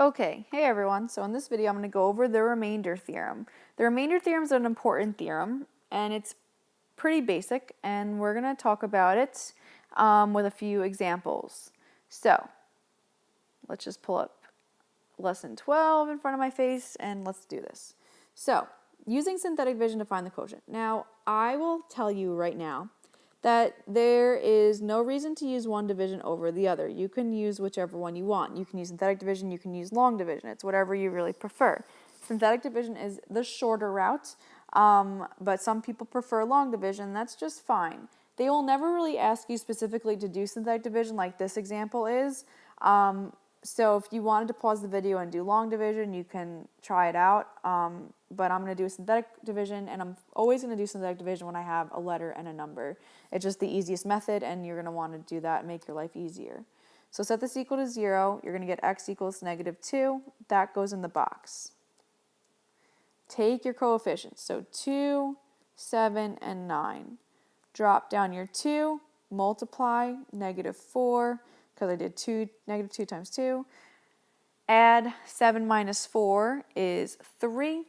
Okay, hey everyone. So in this video, I'm going to go over the remainder theorem. The remainder theorem is an important theorem, and it's pretty basic, and we're going to talk about it with a few examples. So let's just pull up lesson 12 in front of my face, and let's do this. So using synthetic division to find the quotient. Now, I will tell you right now that there is no reason to use one division over the other. You can use whichever one you want. You can use synthetic division, you can use long division. It's whatever you really prefer. Synthetic division is the shorter route, but some people prefer long division. That's just fine. They will never really ask you specifically to do synthetic division like this example is. So if you wanted to pause the video and do long division, you can try it out. But I'm going to do a synthetic division, and I'm always going to do synthetic division when I have a letter and a number. It's just the easiest method, and you're going to want to do that and make your life easier. So set this equal to 0. You're going to get x equals -2. That goes in the box. Take your coefficients. So 2, 7, and 9. Drop down your 2, multiply -4, because I did -2 times 2. Add 7 minus 4 is 3.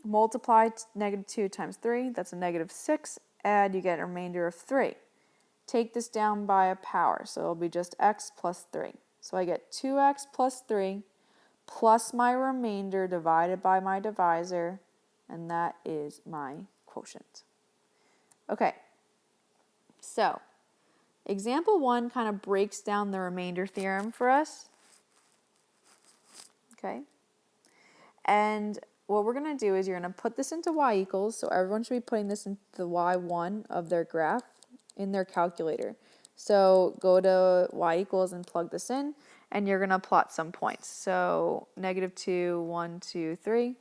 Multiply -2 times 3, that's a -6. Add, you get a remainder of 3. Take this down by a power, so it'll be just x plus 3. So I get 2x plus 3 plus my remainder divided by my divisor, and that is my quotient. Okay, so example 1 kind of breaks down the remainder theorem for us. Okay, and what we're going to do is you're going to put this into y equals, so everyone should be putting this into the y1 of their graph in their calculator. So go to y equals and plug this in, and you're going to plot some points. So -2, 1, 2, 3,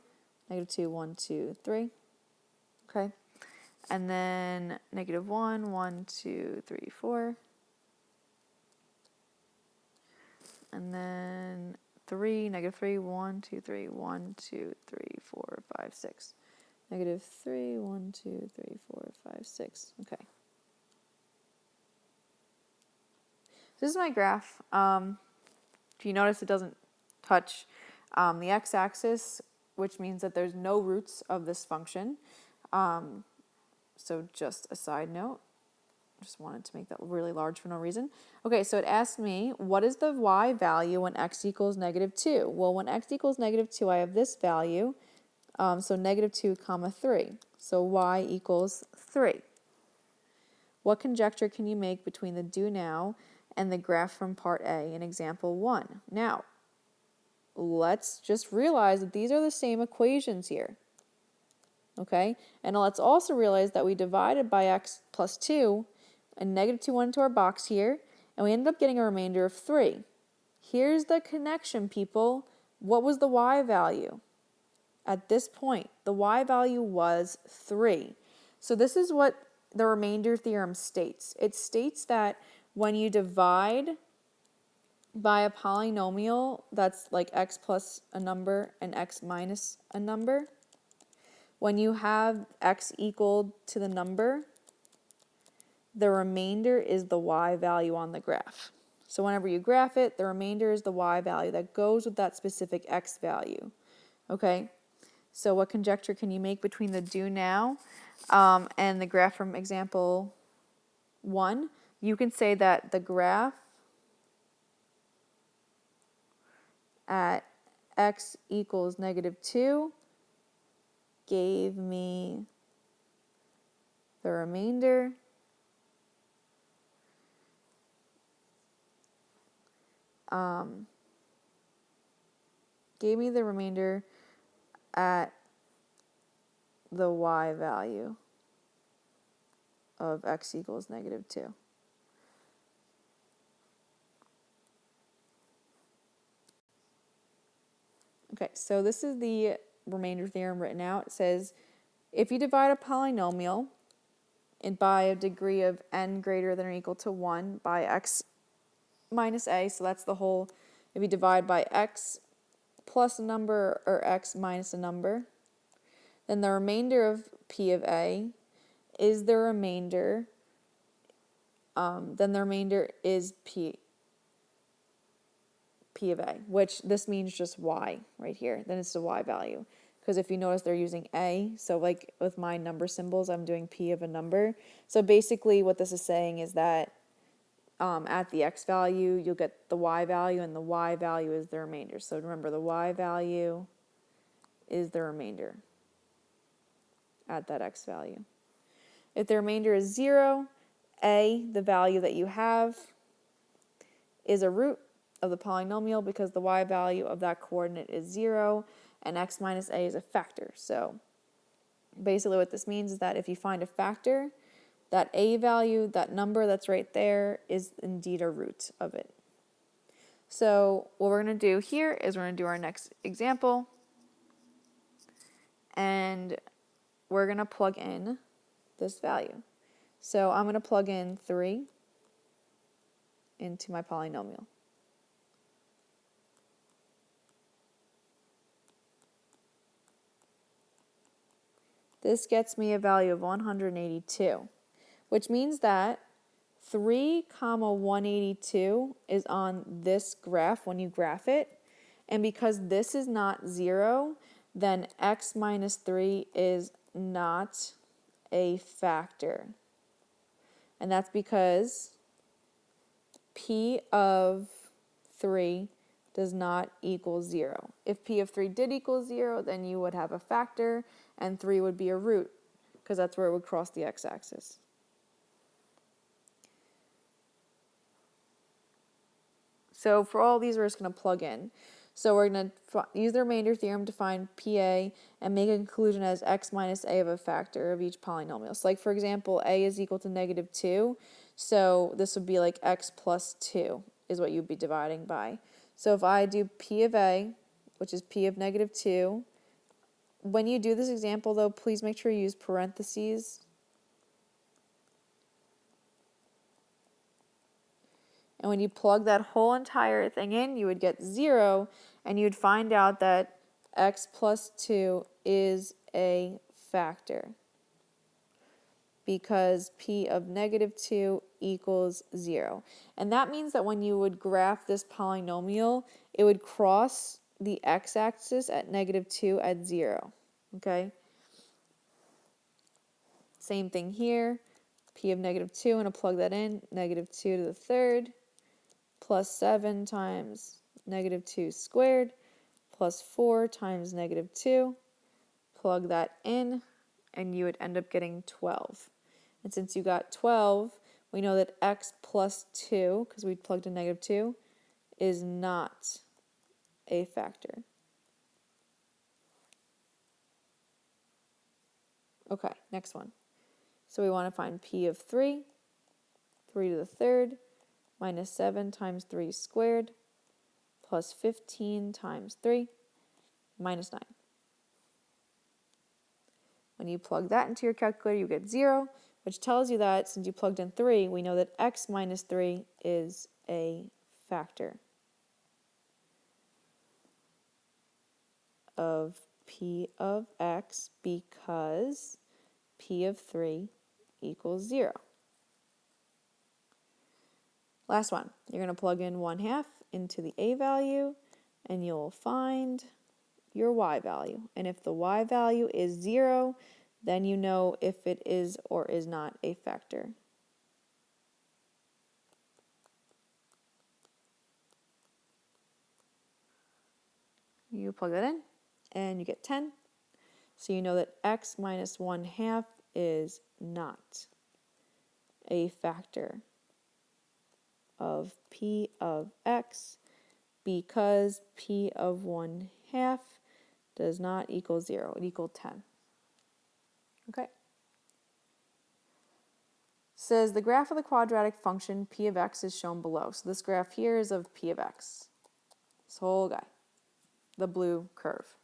-2, 1, 2, 3, okay? And then -1, 1, 2, 3, 4, and then 3, -3, 1, 2, 3, 1, 2, 3, 4, 5, 6. -3, 1, 2, 3, 4, 5, 6. Okay. This is my graph. If you notice, it doesn't touch the x-axis, which means that there's no roots of this function. So just a side note. Just wanted to make that really large for no reason. Okay, so it asked me, what is the y value when x equals -2? Well, when x equals -2, I have this value, so -2, 3. So y equals 3. What conjecture can you make between the do now and the graph from part A in example 1? Now, let's just realize that these are the same equations here. Okay, and let's also realize that we divided by x plus 2 and -2 went into our box here, and we ended up getting a remainder of 3. Here's the connection, people. What was the y value? At this point, the y value was 3. So this is what the remainder theorem states. It states that when you divide by a polynomial that's like x plus a number and x minus a number, when you have x equal to the number, the remainder is the y value on the graph. So whenever you graph it, the remainder is the y value that goes with that specific x value. Okay? So what conjecture can you make between the do now and the graph from example 1? You can say that the graph at x equals -2 gave me the remainder at the y value of x equals -2. Okay, so this is the remainder theorem written out. It says, if you divide a polynomial by a degree of n greater than or equal to 1 by x minus a, so that's the whole, if you divide by x plus a number or x minus a number, then the remainder of p of a is the remainder, then the remainder is p P of A, which this means just Y right here. Then it's the Y value. Because if you notice, they're using A. So like with my number symbols, I'm doing P of a number. So basically what this is saying is that at the X value, you'll get the Y value, and the Y value is the remainder. So remember, the Y value is the remainder at that X value. If the remainder is 0, A, the value that you have, is a root of the polynomial because the Y value of that coordinate is 0, and X minus A is a factor. So basically what this means is that if you find a factor, that A value, that number that's right there, is indeed a root of it. So what we're going to do here is we're going to do our next example, and we're going to plug in this value. So I'm going to plug in 3 into my polynomial. This gets me a value of 182, which means that 3, 182 is on this graph when you graph it. And because this is not 0, then x minus 3 is not a factor. And that's because P of 3 does not equal 0. If P of 3 did equal 0, then you would have a factor, and 3 would be a root, because that's where it would cross the x-axis. So for all these, we're just going to plug in. So we're going to use the remainder theorem to find PA and make a conclusion as x minus a of a factor of each polynomial. So like, for example, a is equal to negative 2. So this would be like x plus 2 is what you'd be dividing by. So if I do P of a, which is P of negative 2, when you do this example, though, please make sure you use parentheses. And when you plug that whole entire thing in, you would get 0, and you'd find out that x plus 2 is a factor because P of negative 2 equals 0. And that means that when you would graph this polynomial, it would cross the x-axis at negative 2 at 0. Okay? Same thing here. P of negative 2, I'm going to plug that in. Negative 2 to the third plus 7 times negative 2 squared plus 4 times negative 2. Plug that in, and you would end up getting 12. And since you got 12, we know that x plus 2, because we plugged in negative 2, is not a factor. Okay, next one. So we want to find P of 3, 3 to the third, minus 7 times 3 squared, plus 15 times 3, minus 9. When you plug that into your calculator, you get 0, which tells you that since you plugged in 3, we know that x minus 3 is a factor of P of x because P of 3 equals 0. Last one, you're going to plug in 1/2 into the a value, and you'll find your y value. And if the y value is 0, then you know if it is or is not a factor. You plug that in, and you get 10. So you know that x minus 1/2 is not a factor of P of x because P of 1/2 does not equal 0. It equals 10. Okay. Says the graph of the quadratic function P of x is shown below. So this graph here is of P of x. This whole guy, the blue curve.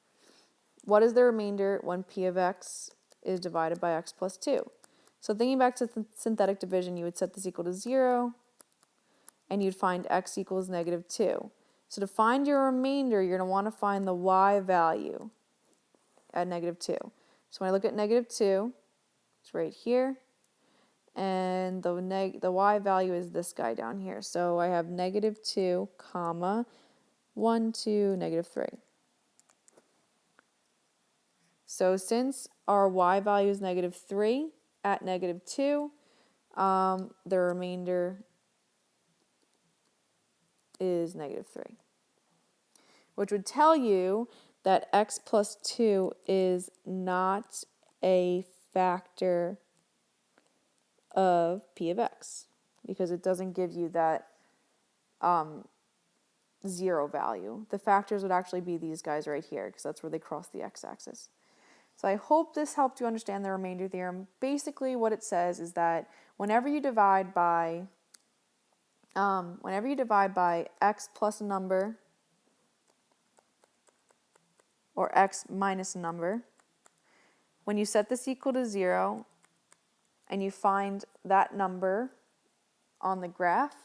What is the remainder when P of x is divided by x plus 2? So thinking back to synthetic division, you would set this equal to 0, and you'd find x equals negative 2. So to find your remainder, you're going to want to find the y value at negative 2. So when I look at negative 2, it's right here, and the y value is this guy down here. So I have negative 2, comma, 1, 2, negative 3. So since our y value is negative 3 at negative 2, the remainder is negative 3, which would tell you that x plus 2 is not a factor of p of x, because it doesn't give you that 0 value. The factors would actually be these guys right here, because that's where they cross the x-axis. So I hope this helped you understand the remainder theorem. Basically what it says is that whenever you divide by x plus a number or x minus a number, when you set this equal to 0 and you find that number on the graph,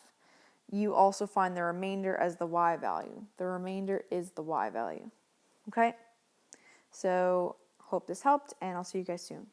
you also find the remainder as the y value. The remainder is the y value. Okay? So hope this helped, and I'll see you guys soon.